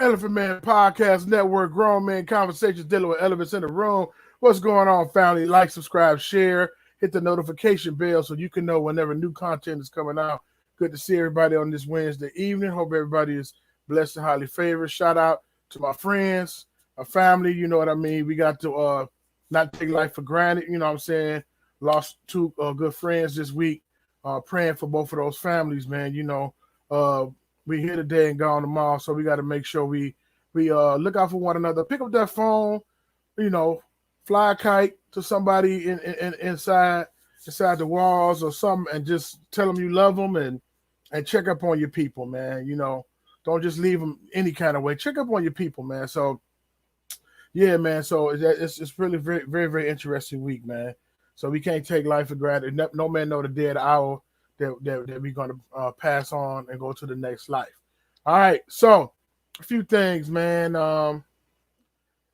Elephant Man Podcast Network, Grown Men Conversations dealing with elephants in the room. What's going on, family? Like, subscribe, share, hit the notification bell so you can know whenever new content is coming out. Good to see everybody on this Wednesday evening. Hope everybody is blessed and highly favored. Shout out to my friends, my family. You know what I mean? We got to not take life for granted. You know what I'm saying? Lost two good friends this week. Praying for both of those families, man. You know, we here today and gone tomorrow, so we got to make sure we look out for one another. Pick up that phone, you know, fly a kite to somebody inside the walls or something, and just tell them you love them and check up on your people, man. You know, don't just leave them any kind of way. Check up on your people, man. So, yeah, man. So it's really very, very, very interesting week, man. So we can't take life for granted. No man know the day of the hour that we're going to pass on and go to the next life. All right, so a few things, man.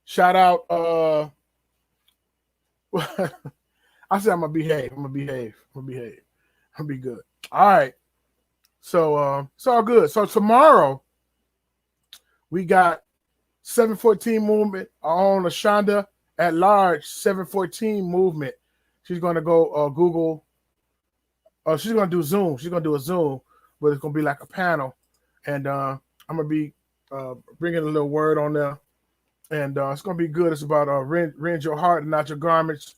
Shout out. I said I'm going to behave. I'm going to be good. All right. So it's all good. So tomorrow we got 714 movement on Ashonda at large. 714 movement. She's going to go Google. She's going to do Zoom. She's going to do a Zoom, but it's going to be like a panel. And I'm going to be bringing a little word on there. And it's going to be good. It's about rend your heart and not your garments.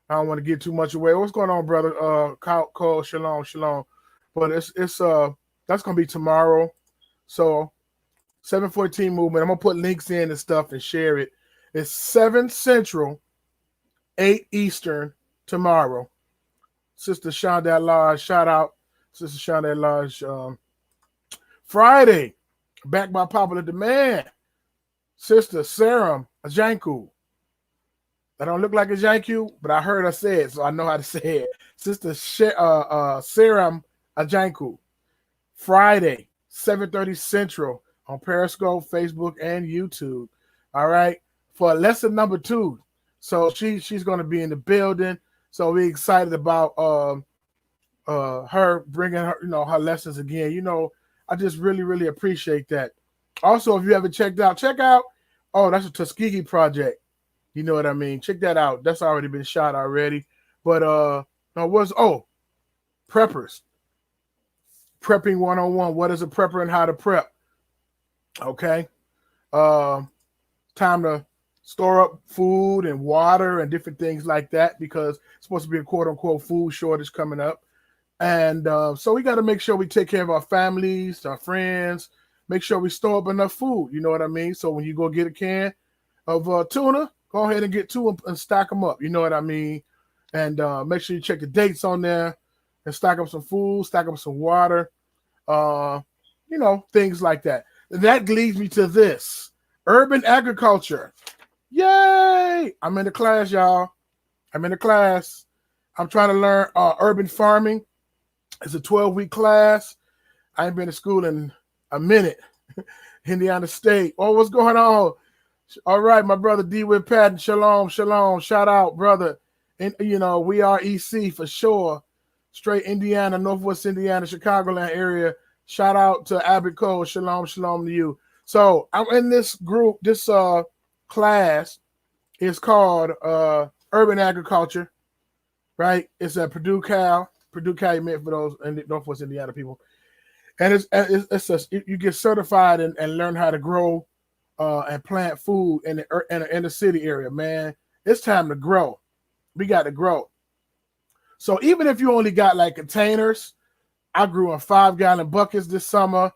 I don't want to get too much away. What's going on, brother? Cole, shalom. But it's that's going to be tomorrow. So 714 movement. I'm going to put links in and stuff and share it. It's 7 Central, 8 Eastern tomorrow. Sister Shonda at large, shout out, Sister Shonda at large. Friday, back by popular demand, Sister Saram Ajanku. I don't look like a Janku, but I heard her say it, so I know how to say it. Sister Saram Ajanku. Friday, 7:30 Central on Periscope, Facebook, and YouTube. All right, for lesson number 2. So she's going to be in the building. So we're excited about her bringing her, her lessons again. You know, I just really, really appreciate that. Also, if you haven't check out. Oh, that's a Tuskegee project. You know what I mean? Check that out. That's already been shot already. But preppers. Prepping 101. What is a prepper and how to prep? Okay. Time to store up food and water and different things like that because it's supposed to be a quote-unquote food shortage coming up. And so we got to make sure we take care of our families, our friends, make sure we store up enough food. You know what I mean? So when you go get a can of tuna, go ahead and get 2 and stack them up. You know what I mean? And make sure you check the dates on there and stack up some food, stack up some water, things like that. And that leads me to this, urban agriculture. Yay! I'm in the class, y'all. I'm trying to learn urban farming. It's a 12-week class. I ain't been to school in a minute. Indiana State. Oh, what's going on? All right, my brother DeWitt Patton. Shalom. Shout out, brother. And we are EC for sure. Straight Indiana, Northwest Indiana, Chicagoland area. Shout out to Abbott Cole. Shalom to you. So I'm in this group, this class is called Urban Agriculture, right? It's at Purdue Calumet for those Northwest Indiana people, and you get certified and learn how to grow and plant food in the city area. Man, it's time to grow. We got to grow. So even if you only got like containers, I grew in 5-gallon buckets this summer.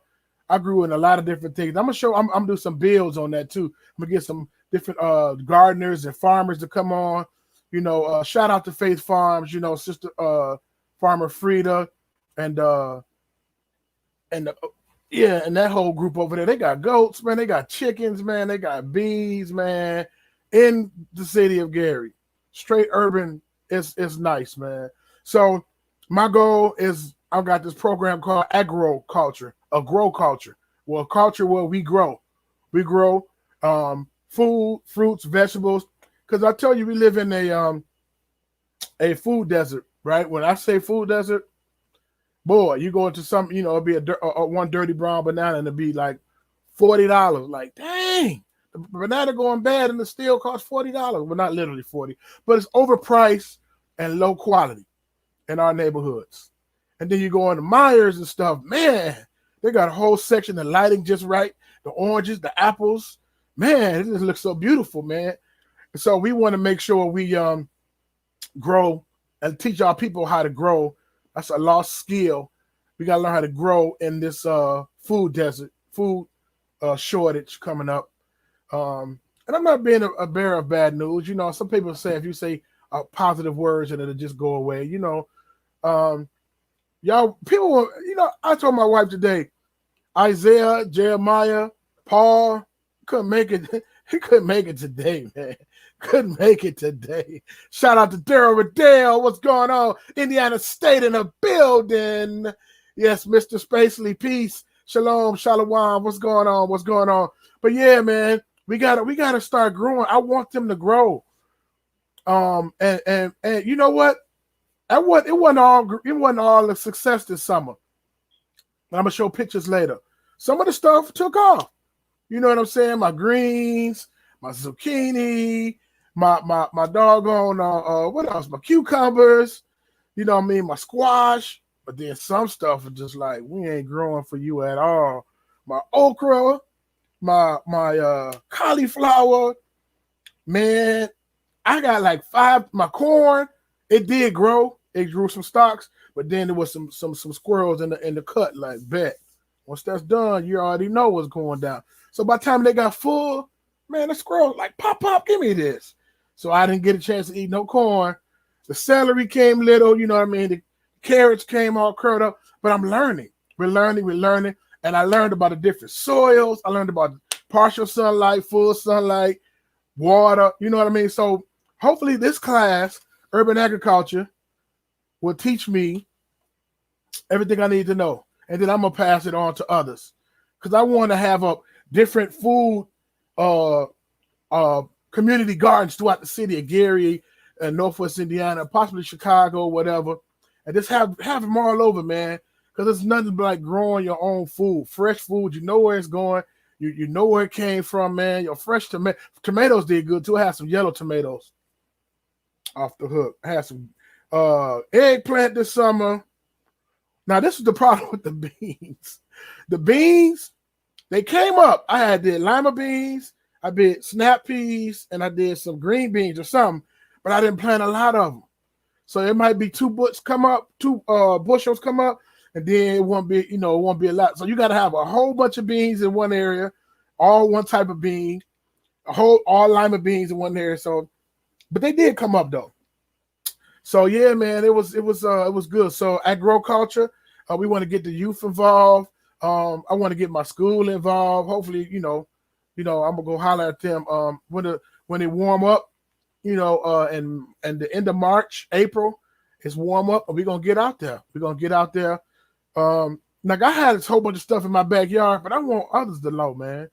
I grew in a lot of different things. I'm gonna do some builds on that too. I'm gonna get some different gardeners and farmers to come on. Shout out to Faith Farms, Sister Farmer Frida and that whole group over there. They got goats, man, they got chickens, man, they got bees, man, in the city of Gary. Straight urban is nice, man. So my goal is I've got this program called agroculture, a grow culture. Well, a culture where we grow. We grow food, fruits, vegetables. Because I tell you, we live in a food desert, right? When I say food desert, boy, you go into some, it'll be a one dirty brown banana and it'll be like $40. Like, dang, the banana going bad and it still costs $40. Well, not literally 40, but it's overpriced and low quality in our neighborhoods. And then you go into Myers and stuff, man, they got a whole section, the lighting just right, the oranges, the apples, man, it just looks so beautiful, man. And so we want to make sure we grow and teach our people how to grow. That's a lost skill. We got to learn how to grow in this food desert, food shortage coming up. And I'm not being a bearer of bad news. You know, some people say if you say positive words and it'll just go away, you know. Y'all, people, you know, I told my wife today, Isaiah, Jeremiah, Paul, couldn't make it. He couldn't make it today, man. Couldn't make it today. Shout out to Daryl Riddell. What's going on? Indiana State in a building. Yes, Mr. Spacely, peace. Shalom, shalom. What's going on? What's going on? But yeah, man, we gotta start growing. I want them to grow. And you know what? It wasn't all a success this summer. I'm gonna show pictures later. Some of the stuff took off. You know what I'm saying? My greens, my zucchini, my doggone what else? My cucumbers. You know what I mean? My squash. But then some stuff is just like, we ain't growing for you at all. My okra, my cauliflower, man. I got like 5. My corn, it did grow. It grew some stalks, but then there was some squirrels in the cut. Like, bet once that's done, you already know what's going down. So by the time they got full, man, the squirrel like pop, give me this. So I didn't get a chance to eat no corn. The celery came little, you know what I mean. The carrots came all curled up, but I'm learning. We're learning, and I learned about the different soils. I learned about partial sunlight, full sunlight, water. You know what I mean. So hopefully this class, urban agriculture, will teach me everything I need to know, and then I'm gonna pass it on to others because I want to have a different food community gardens throughout the city of Gary and Northwest Indiana, possibly Chicago, whatever, and just have them all over, man. Because it's nothing like growing your own food, fresh food. You know where it's going. You know where it came from, man. Your fresh tomatoes did good too. I had some yellow tomatoes off the hook. I had some eggplant this summer. Now this is the problem with the beans. The beans, they came up. I did lima beans, I did snap peas, and I did some green beans or something, but I didn't plant a lot of them. So it might be 2 bushels come up, and then it won't be a lot. So you got to have a whole bunch of beans in one area, all one type of bean, all lima beans in one area. So, but they did come up though. So yeah, man, it was good. So agriculture, we want to get the youth involved. I want to get my school involved. Hopefully, I'm gonna go holler at them when they warm up, and the end of March, April, it's warm up, and we're gonna get out there. Like I had this whole bunch of stuff in my backyard, but I want others to know, man.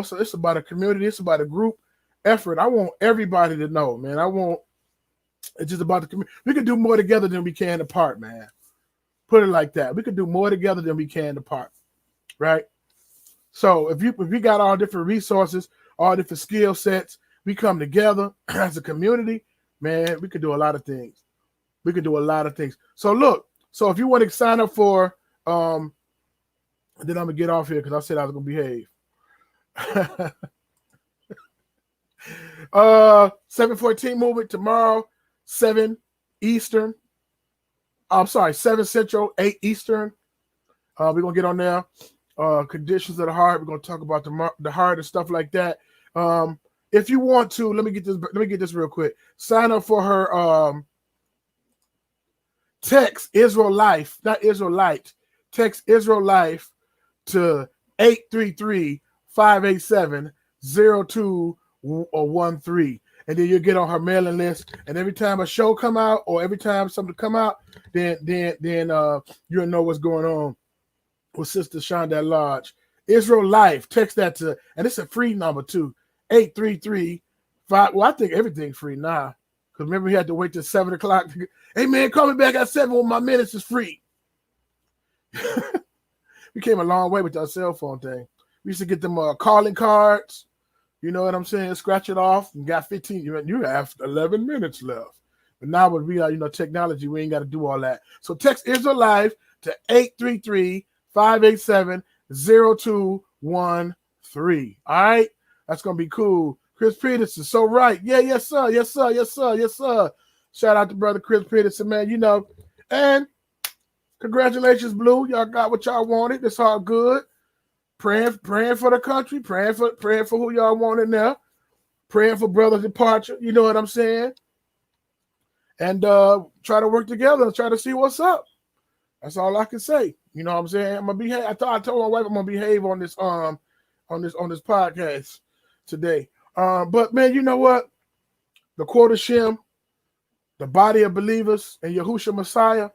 So it's about a community, it's about a group effort. I want everybody to know, man. It's just about the community. We can do more together than we can apart, man. Put it like that. We can do more together than we can apart, right? So if we got all different resources, all different skill sets, we come together as a community, man, we could do a lot of things. So look, so if you want to sign up for, then I'm gonna get off here because I said I was gonna behave. 7:14 movement tomorrow, 7 Eastern. I'm sorry, 7 Central, 8 Eastern. We're gonna get on there. Conditions of the heart. We're gonna talk about the heart and stuff like that. If you want to, let me get this real quick. Sign up for her. Text Israel Life, not Israelite. Text Israel Life to 833-587-0213, and then you'll get on her mailing list. And every time a show come out or every time something come out, then you'll know what's going on with Sister Shonda Lodge. Israel Life, text that to, and it's a free number too. 833-5. Well, I think everything's free now. Because remember, we had to wait till 7 o'clock. Hey, man, call me back at 7 when my minutes is free. We came a long way with our cell phone thing. We used to get them calling cards. You know what I'm saying? Scratch it off and got 15. You have 11 minutes left. But now with technology, we ain't got to do all that. So text Israel Life to 833-587-0213. All right? That's going to be cool. Chris Peterson, so right. Yeah, yes, sir. Yes, sir. Yes, sir. Yes, sir. Shout out to brother Chris Peterson, man. And congratulations, Blue. Y'all got what y'all wanted. It's all good. Praying for the country, praying for who y'all want in there, praying for brother's departure. You know what I'm saying? And try to work together and try to see what's up. That's all I can say. You know what I'm saying? I'm gonna behave. I told my wife I'm gonna behave on this podcast today. But man, you know what? The quote of Shem, the body of believers, and Yahushua Messiah,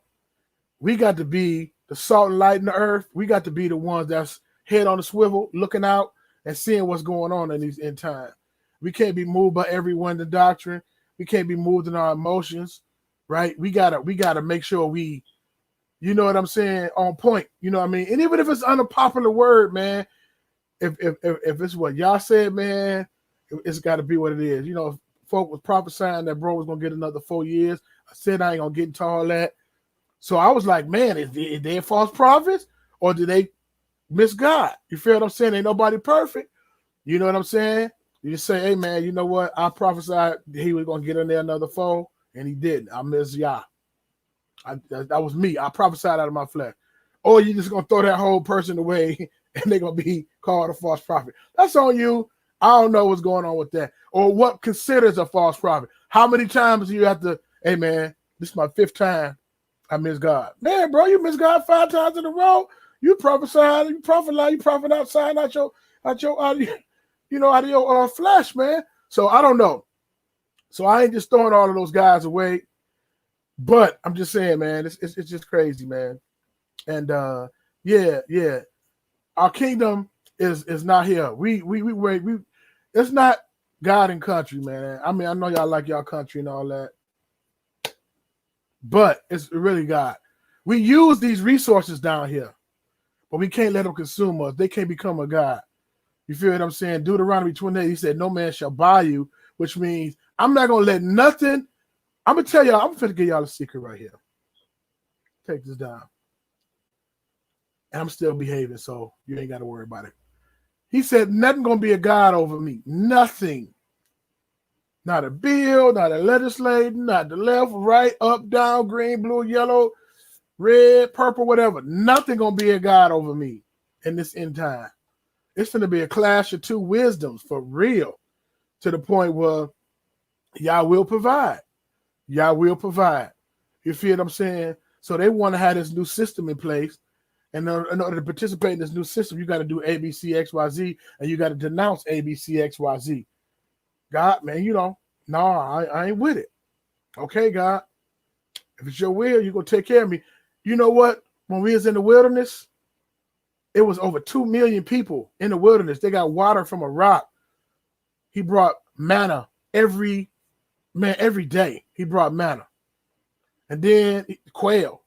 we got to be the salt and light in the earth. We got to be the ones that's head on the swivel, looking out and seeing what's going on in these end times. We can't be moved by every wind of doctrine. We can't be moved in our emotions, right? We gotta make sure we, you know what I'm saying, on point. You know what I mean? And even if it's an unpopular word, man, if it's what y'all said, man, it's got to be what it is. You know, folk was prophesying that bro was gonna get another 4 years. I said I ain't gonna get into all that. So I was like, man, is they false prophets or do they miss God? You feel what I'm saying? Ain't nobody perfect. You know what I'm saying? You just say, hey, man, you know what? I prophesied he was going to get in there another 4, and he didn't. I miss Yah. That was me. I prophesied out of my flesh. Or you just going to throw that whole person away, and they're going to be called a false prophet. That's on you. I don't know what's going on with that. Or what considers a false prophet. How many times do you have to, hey, man, this is my 5th time I miss God. Man, bro, you miss God 5 times in a row. You prophesy, you prophet outside, out of your flesh, man. So I don't know. So I ain't just throwing all of those guys away. But I'm just saying, man, it's just crazy, man. And yeah. Our kingdom is not here. We it's not God and country, man. I mean, I know y'all like y'all country and all that. But it's really God. We use these resources down here. But we can't let them consume us. They can't become a God. You feel what I'm saying? Deuteronomy 28, he said, no man shall buy you, which means I'm not going to let nothing. I'm going to tell y'all, I'm going to give y'all a secret right here. Take this down. And I'm still behaving, so you ain't got to worry about it. He said, nothing going to be a God over me. Nothing. Not a bill, not a legislating, not the left, right, up, down, green, blue, yellow, red, purple, whatever. Nothing gonna be a God over me in this end time. It's gonna be a clash of two wisdoms for real, to the point where y'all will provide. Y'all will provide. You feel what I'm saying? So they want to have this new system in place. And in order to participate in this new system, you got to do A, B, C, X, Y, Z, and you got to denounce A, B, C, X, Y, Z. God, man, I ain't with it. Okay, God. If it's your will, you're going to take care of me. You know what? When we was in the wilderness, it was over 2 million people in the wilderness. They got water from a rock. He brought manna every day. He brought manna. And then quail.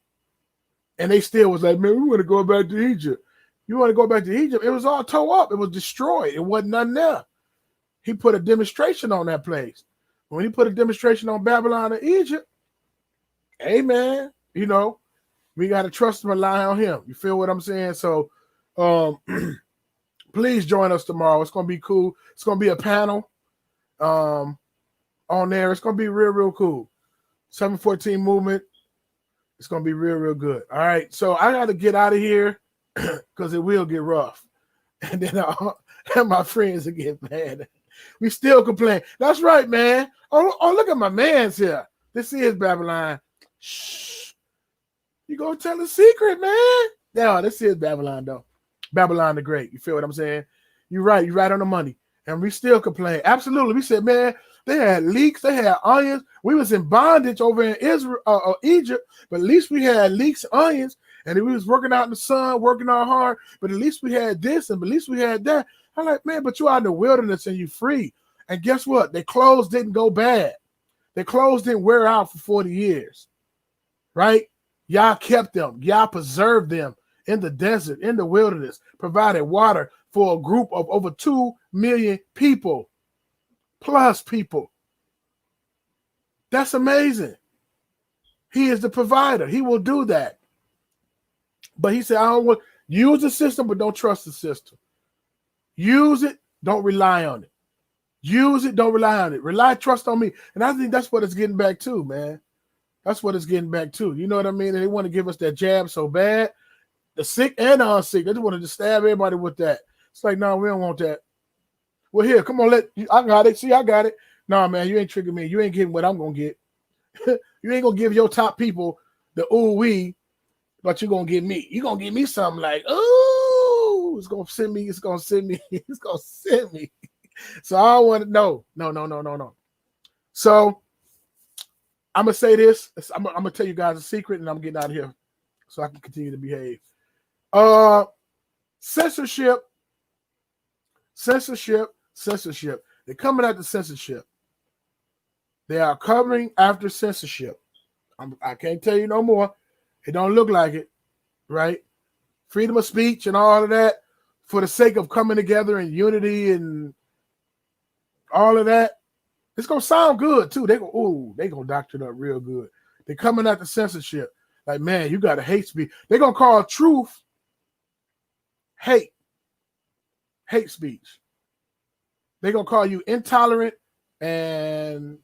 And they still was like, man, we want to go back to Egypt. You want to go back to Egypt? It was all tore up. It was destroyed. It wasn't nothing there. He put a demonstration on that place. When he put a demonstration on Babylon and Egypt, hey, man, we got to trust and rely on him. You feel what I'm saying? So please join us tomorrow. It's going to be cool. It's going to be a panel on there. It's going to be real, real cool. 714 movement. It's going to be real, real good. All right. So I got to get out of here because it will get rough. And then and my friends will get mad. We still complain. That's right, man. Oh, look at my man's here. This is Babylon. Shh. You gonna tell a secret, man? No, this is Babylon, though. Babylon the Great. You feel what I'm saying? You're right. You're right on the money. And we still complain. Absolutely. We said, man, they had leeks. They had onions. We was in bondage over in Egypt, but at least we had leeks, onions, and we was working out in the sun, working out hard, but at least we had this, and at least we had that. I'm like, man, but you out in the wilderness and you free. And guess what? Their clothes didn't go bad. Their clothes didn't wear out for 40 years, right? Y'all kept them. Y'all preserved them in the desert, in the wilderness, provided water for a group of over 2 million people, plus people. That's amazing. He is the provider. He will do that. But he said, I don't want use the system, but don't trust the system. Use it, don't rely on it. Use it, don't rely on it. Trust on me. And I think that's what it's getting back to, man. That's what it's getting back to. You know what I mean? And they want to give us that jab so bad. The sick and the unsick. They just wanted to stab everybody with that. It's like, no, we don't want that. Well, here, come on, I got it. See, I got it. No, man, you ain't tricking me. You ain't getting what I'm going to get. You ain't going to give your top people the ooh-wee, but you're going to give me. You're going to give me something like, ooh, it's going to send me. It's going to send me. It's going to send me. So I don't want to know. No. So I'm going to say this. I'm going to tell you guys a secret, and I'm getting out of here so I can continue to behave. Censorship. They're coming after censorship. They are covering after censorship. I can't tell you no more. It don't look like it, right? Freedom of speech and all of that for the sake of coming together in unity and all of that. It's going to sound good, too. They're going to doctor it up real good. They're coming after censorship. Like, man, you got to hate speech. They're going to call truth hate speech. They're going to call you intolerant and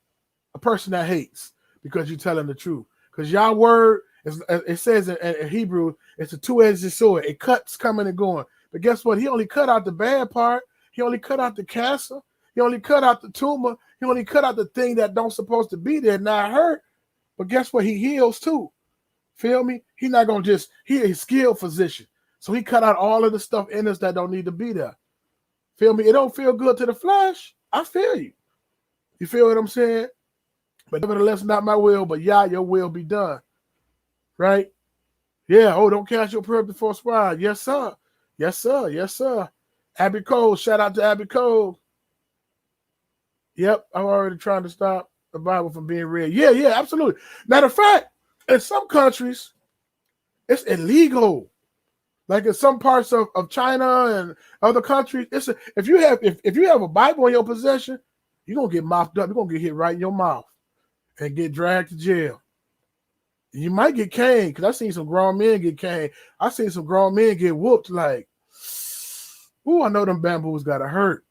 a person that hates because you're telling the truth. Because y'all word, it says in Hebrew, it's a two-edged sword. It cuts coming and going. But guess what? He only cut out the bad part. He only cut out the cancer. He only cut out the tumor. He only cut out the thing that don't supposed to be there, not hurt. But guess what? He heals too. Feel me? He's not going to just, he's a skilled physician. So he cut out all of the stuff in us that don't need to be there. Feel me? It don't feel good to the flesh. I feel you. You feel what I'm saying? But nevertheless, not my will, but your will be done. Right? Yeah. Oh, don't cast your prayer before swine. Yes, sir. Yes, sir. Yes, sir. Abby Cole. Shout out to Abby Cole. Yep. I'm already trying to stop the Bible from being read. Yeah, absolutely. Matter of fact, in some countries, it's illegal. Like in some parts of China and other countries, if you have a Bible in your possession, you're gonna get mopped up. You're gonna get hit right in your mouth and get dragged to jail. You might get caned, because I've seen some grown men get caned. I've seen some grown men get whooped like, ooh, I know them bamboos gotta hurt.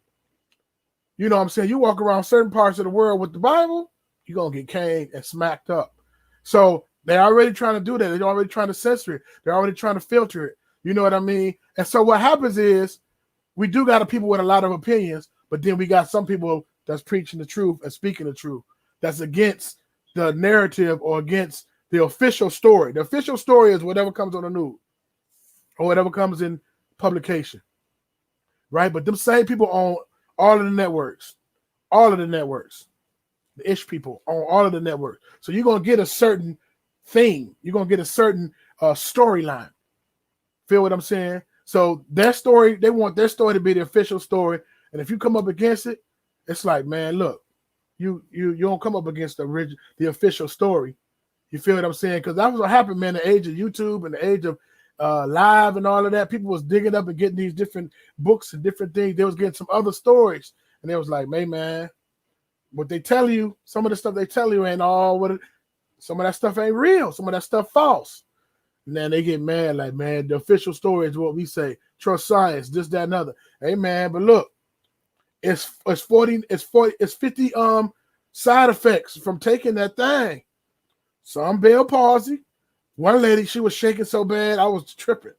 You know what I'm saying? You walk around certain parts of the world with the Bible, you're gonna get caned and smacked up. So they're already trying to do that. They're already trying to censor it. They're already trying to filter it. You know what I mean? And so what happens is we do got people with a lot of opinions, but then we got some people that's preaching the truth and speaking the truth that's against the narrative or against the official story. The official story is whatever comes on the news or whatever comes in publication, right? But them same people own all of the networks, the ish people on all of the networks. So you're going to get a certain thing. You're going to get a certain storyline. Feel what I'm saying? So their story, they want their story to be the official story. And if you come up against it, it's like, man, look, you don't come up against the official story. You feel what I'm saying? Because that was what happened, man, the age of YouTube and the age of live and all of that. People was digging up and getting these different books and different things. They was getting some other stories. And they was like, hey, man, what they tell you, some of the stuff they tell you ain't all what it, some of that stuff ain't real. Some of that stuff false. And then they get mad, like, man, the official story is what we say. Trust science, this, that, and other. Hey, man, but look, it's 50 side effects from taking that thing. Some Bell palsy. One lady, she was shaking so bad, I was tripping.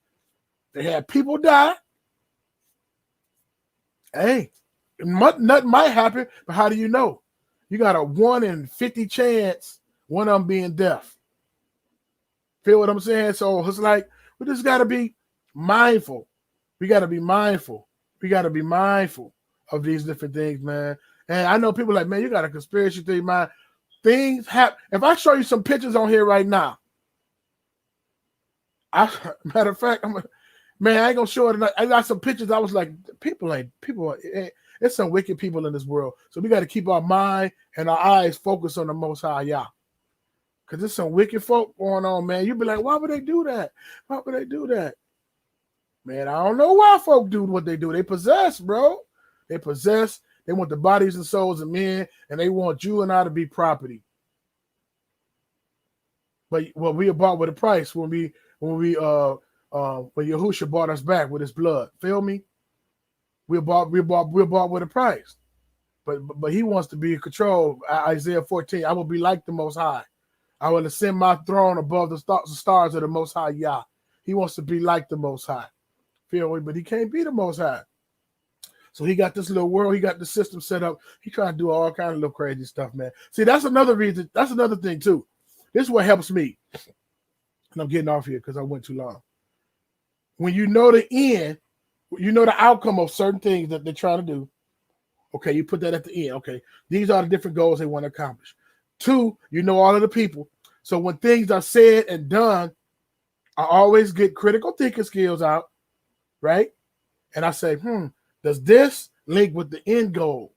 They had people die. Hey, nothing might happen, but how do you know? You got a 1 in 50 chance one of them being deaf. Feel what I'm saying? So it's like, we just got to be mindful. We got to be mindful. We got to be mindful of these different things, man. And I know people like, man, you got a conspiracy theory, man. Things happen. If I show you some pictures on here right now, matter of fact, man, I ain't gonna show it tonight. I got some pictures. I was like, it's some wicked people in this world. So we got to keep our mind and our eyes focused on the Most High Yah. Because there's some wicked folk going on, man. You'd be like, why would they do that? Why would they do that? Man, I don't know why folk do what they do. They possess, bro. They possess. They want the bodies and souls of men, and they want you and I to be property. But what we are bought with a price when Yahushua bought us back with his blood. Feel me? We're bought with a price. But he wants to be in control. Isaiah 14. I will be like the Most High. I will ascend my throne above the stars of the Most High Yah. He wants to be like the Most High. Feel me? But he can't be the Most High. So he got this little world. He got the system set up. He trying to do all kind of little crazy stuff, man. See, that's another reason. That's another thing too. This is what helps me. And I'm getting off here because I went too long. When you know the end, you know the outcome of certain things that they're trying to do. Okay, you put that at the end. Okay, these are the different goals they want to accomplish. 2, you know all of the people. So when things are said and done, I always get critical thinking skills out, right? And I say, does this link with the end goal?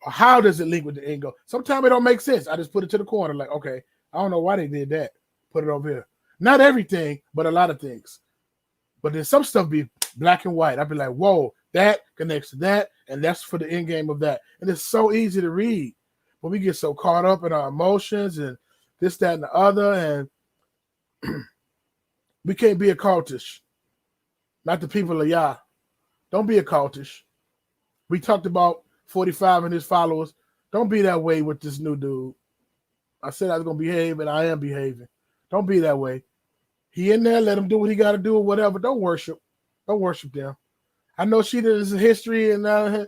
Or how does it link with the end goal? Sometimes it don't make sense. I just put it to the corner like, okay, I don't know why they did that. Put it over here. Not everything, but a lot of things. But then some stuff be black and white. I'd be like, whoa, that connects to that, and that's for the end game of that. And it's so easy to read. But we get so caught up in our emotions and this, that, and the other, and we can't be a cultish. Not the people of Yah. Don't be a cultish. We talked about 45 and his followers. Don't be that way with this new dude. I said I was going to behave, and I am behaving. Don't be that way. He in there, let him do what he got to do or whatever. Don't worship. Don't worship them. I know she did this history, and I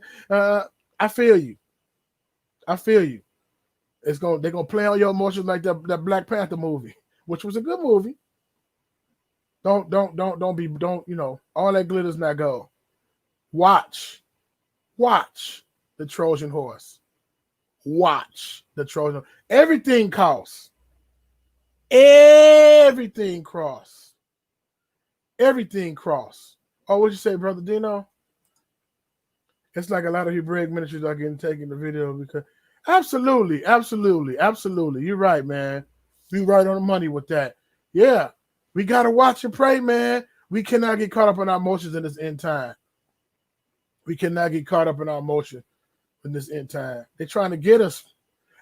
feel you. I feel you. They're gonna play on your emotions like that Black Panther movie, which was a good movie. Don't all that glitters not gold. Watch the Trojan horse. Watch the Trojan. Everything costs. Everything cross. Everything cross. Oh, what'd you say, Brother Dino? It's like a lot of Hebraic ministries are getting taken the video because absolutely. You're right, man. You're right on the money with that. Yeah. We gotta watch and pray, man. We cannot get caught up in our emotions in this end time. We cannot get caught up in our emotion in this end time. They're trying to get us.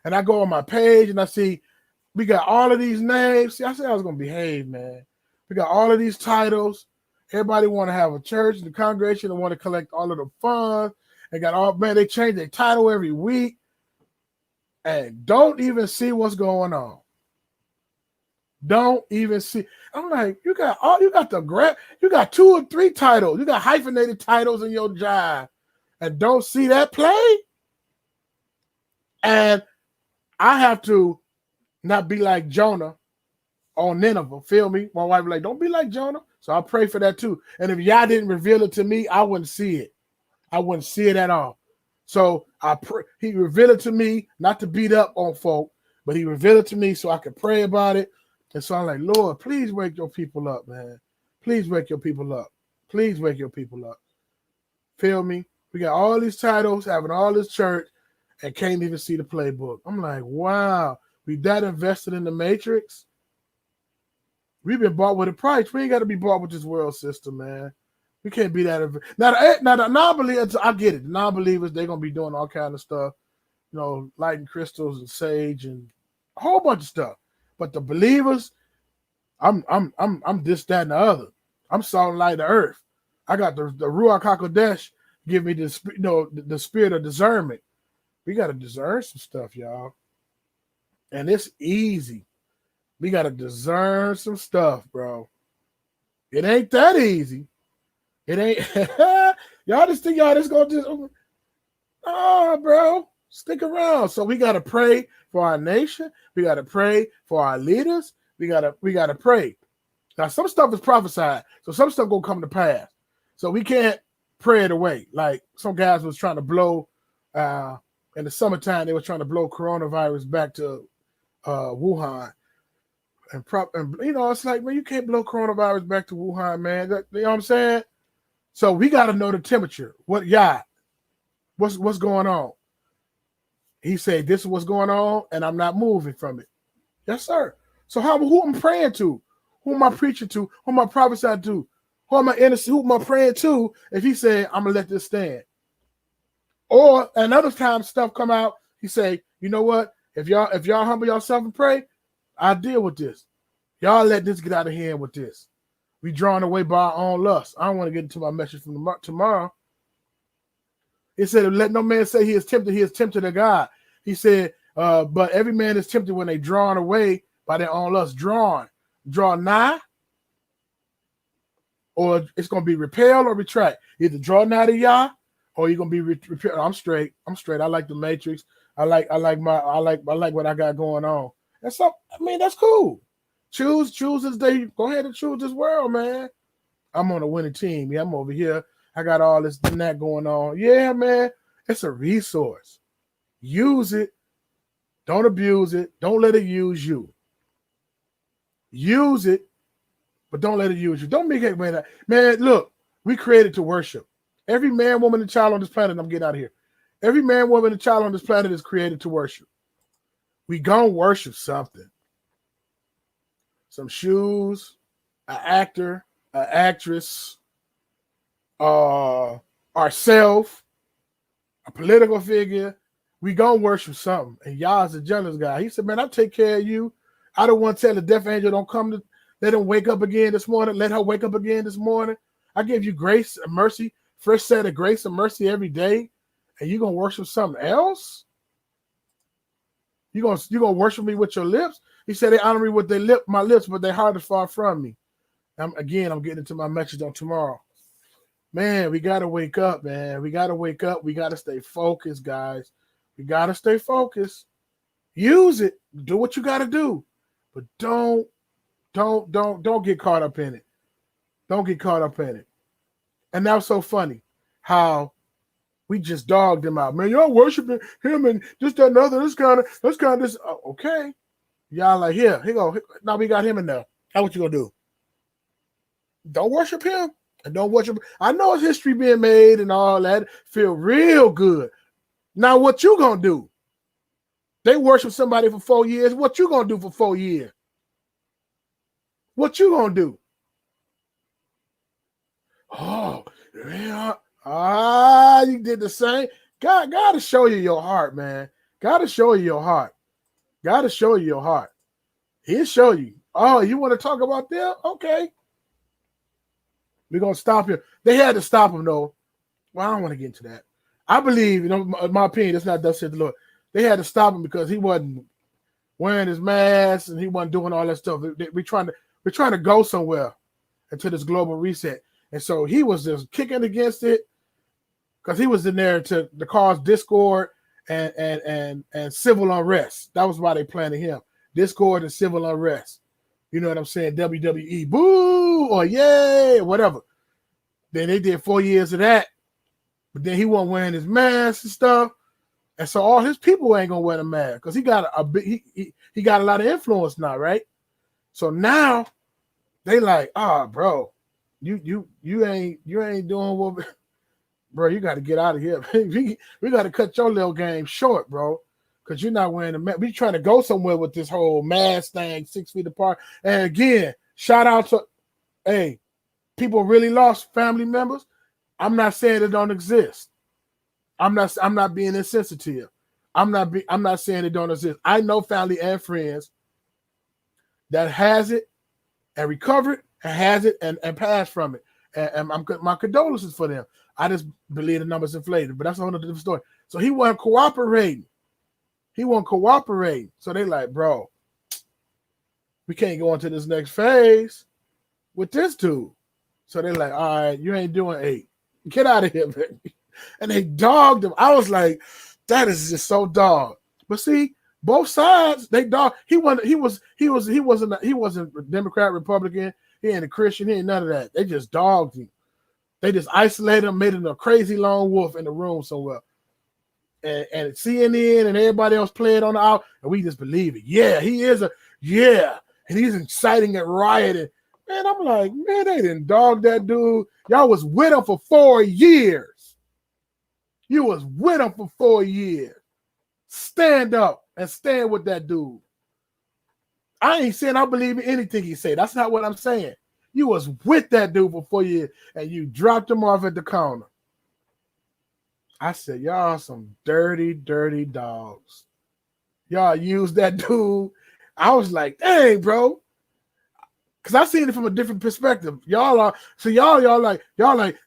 And I go on my page and I see we got all of these names. See, I said I was gonna behave, man. We got all of these titles. Everybody want to have a church and the congregation and want to collect all of the funds. They got all, man, they change their title every week and don't even see what's going on. Don't even see. I'm like, you got 2 or 3 titles. You got hyphenated titles in your job and don't see that play. And I have to not be like Jonah on Nineveh. Feel me? My wife was like, don't be like Jonah. So I pray for that too. And if y'all didn't reveal it to me, I wouldn't see it. I wouldn't see it at all. So I pray. He revealed it to me, not to beat up on folk, but he revealed it to me so I could pray about it. And so I'm like, Lord, please wake your people up, man. Please wake your people up. Please wake your people up. Feel me? We got all these titles, having all this church, and can't even see the playbook. I'm like, wow, we that invested in the matrix. We've been bought with a price. We ain't got to be bought with this world system, man. We can't be that. Now the non-believers, I get it. The non-believers, they're going to be doing all kind of stuff, lighting crystals and sage and a whole bunch of stuff. But the believers, I'm this, that, and the other. I'm salt and light of the earth. I got the Ruach HaKodesh give me the spirit of discernment. We got to discern some stuff, y'all. And it's easy. We got to discern some stuff, bro. It ain't that easy. It ain't. Y'all just think y'all just going to just. Oh, bro. Stick around. So we got to pray for our nation. We got to pray for our leaders. We got to pray. Now, some stuff is prophesied. So some stuff going to come to pass. So we can't pray it away. Like some guys was trying to blow, in the summertime, they were trying to blow coronavirus back to Wuhan. And it's like, man, you can't blow coronavirus back to Wuhan, man. You know what I'm saying? So we got to know the temperature. What's going on? He said, this is what's going on, and I'm not moving from it. Yes, sir. So who am I praying to? Who am I preaching to? Who am I prophesying to? Who am I innocent? Who am I praying to? If he said, I'm gonna let this stand. Or another time stuff come out, he say, you know what? If y'all humble yourself and pray, I'll deal with this. Y'all let this get out of hand with this. We drawn away by our own lust. I don't want to get into my message from tomorrow. He said, let no man say he is tempted of God. He said, but every man is tempted when they drawn away by their own lust. Draw nigh, or it's going to be repel or retract. Either draw nigh to Yah, or you're going to be repelled. I'm straight. I like the Matrix. I like what I got going on. That's up. I mean, that's cool. Choose this day. Go ahead and choose this world, man. I'm on a winning team. Yeah, I'm over here. I got all this and that going on. Yeah, man. It's a resource. Use it. Don't abuse it. Don't let it use you. Use it, but don't let it use you. Don't make it, man. Man, look, we created to worship. Every man, woman, and child on this planet, I'm getting out of here. Every man, woman, and child on this planet is created to worship. We gonna worship something. Some shoes, an actor, an actress, ourself, a political figure. We gonna worship something. And Yah's a jealous guy. He said, man, I'll take care of you. I don't want to tell the deaf angel don't come to let him wake up again this morning. Let her wake up again this morning. I give you grace and mercy, fresh set of grace and mercy every day. And you're gonna worship something else? You're gonna worship me with your lips? He said they honor me with my lips, but their heart is far from me. I'm getting into my message on tomorrow. Man, we gotta wake up, man. We gotta wake up. We gotta stay focused, guys. We gotta stay focused. Use it. Do what you gotta do. But don't get caught up in it. Don't get caught up in it. And that was so funny how we just dogged him out. Man, y'all worshiping him and this, that, and other. This kind of this. Okay. Y'all like, here go. Now we got him in there. How what you gonna do? Don't worship him and don't worship. I know it's history being made and all that. Feel real good. Now what you gonna do? They worship somebody for 4 years. What you gonna do for 4 years? What you gonna do? Oh, yeah. You did the same. God to show you your heart, man. God to show you your heart. God to show you your heart. He'll show you. Oh, you want to talk about them? Okay. We're gonna stop him. They had to stop him though. Well, I don't want to get into that. I believe, in my opinion, that's not thus said the Lord. They had to stop him because he wasn't wearing his mask and he wasn't doing all that stuff. We're trying to go somewhere into this global reset. And so he was just kicking against it because he was in there to cause discord and civil unrest. That was why they planted him. Discord and civil unrest. You know what I'm saying? WWE, boo, or yay, or whatever. Then they did 4 years of that. But then he wasn't wearing his mask and stuff. And so all his people ain't gonna wear the mask because he got he got a lot of influence now, right? So now they like, bro, you ain't doing what, bro. You got to get out of here. we got to cut your little game short, bro, because you're not wearing the mask. We trying to go somewhere with this whole mask thing, 6 feet apart. And again, shout out to, people really lost family members. I'm not saying it don't exist. I'm not being insensitive. I'm not saying it don't exist. I know family and friends that has it and recovered and has it and passed from it. And my condolences for them. I just believe the numbers inflated, but that's a whole different story. So he wasn't cooperating. So they like, bro, we can't go into this next phase with this dude. So they like, all right, you ain't doing 8. Get out of here, man. And they dogged him. I was like, that is just so dog. But see, both sides, they dog. He wasn't Democrat, Republican. He ain't a Christian. He ain't none of that. They just dogged him. They just isolated him, made him a crazy lone wolf in the room somewhere. And CNN and everybody else playing on the out, and we just believe it. Yeah, he is and he's inciting and rioting. Man, I'm like, man, they didn't dog that dude. Y'all was with him for 4 years. You was with him for 4 years. Stand up and stand with that dude. I ain't saying I believe in anything he said. That's not what I'm saying. You was with that dude for 4 years, and you dropped him off at the corner. I said, y'all some dirty, dirty dogs. Y'all used that dude. I was like, dang, bro. Cause I seen it from a different perspective. Y'all like,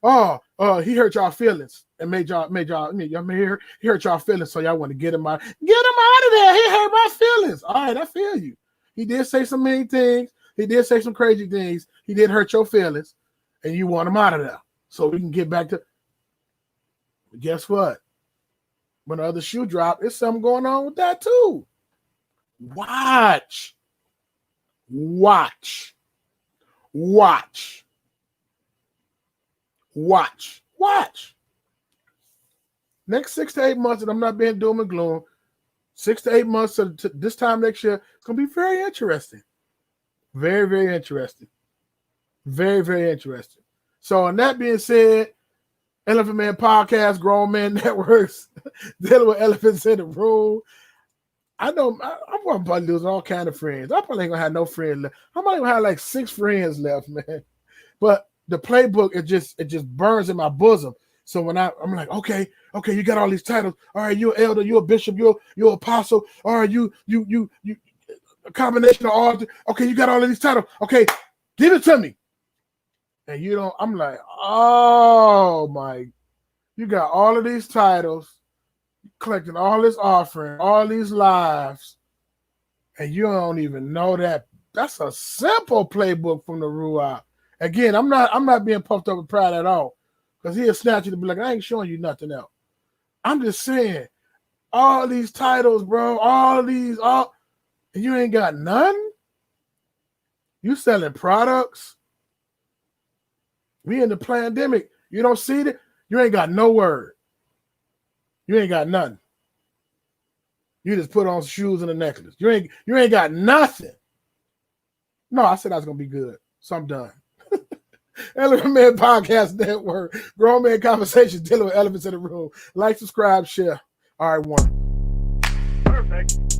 oh, he hurt y'all feelings and made y'all, he hurt y'all feelings. So y'all want to get him out of there. He hurt my feelings. All right, I feel you. He did say some mean things. He did say some crazy things. He did hurt your feelings, and you want him out of there so we can get back to. But guess what? When the other shoe dropped, there's something going on with that too. Watch. Next 6 to 8 months, and I'm not being doom and gloom, 6 to 8 months to this time next year, it's going to be very interesting. Very, very interesting. Very, very interesting. So, and that being said, Elephant Man Podcast, Grown Man Networks, dealing with elephants in the room. I know I'm going to lose all kind of friends. I probably ain't going to have no friends left. I might even have like 6 friends left, man. But the playbook, it just burns in my bosom. So when I'm like, okay, you got all these titles. All right, you're an elder, you're a bishop, you're an apostle. All right, you a combination of all. Okay, you got all of these titles. Okay, give it to me. And you don't. I'm like, oh my, you got all of these titles, collecting all this offering, all these lives, and you don't even know that. That's a simple playbook from the Ruach. Again, I'm not being puffed up with pride at all, because he'll snatch you to be like, I ain't showing you nothing else. I'm just saying, all these titles, bro, and you ain't got none? You selling products? We in the pandemic. You don't see it? You ain't got no word. You ain't got nothing. You just put on shoes and a necklace. You ain't got nothing. No, I said I was gonna be good. So I'm done. Elephant Man Podcast Network. Grown Man Conversations dealing with elephants in the room. Like, subscribe, share. All right, one. Perfect.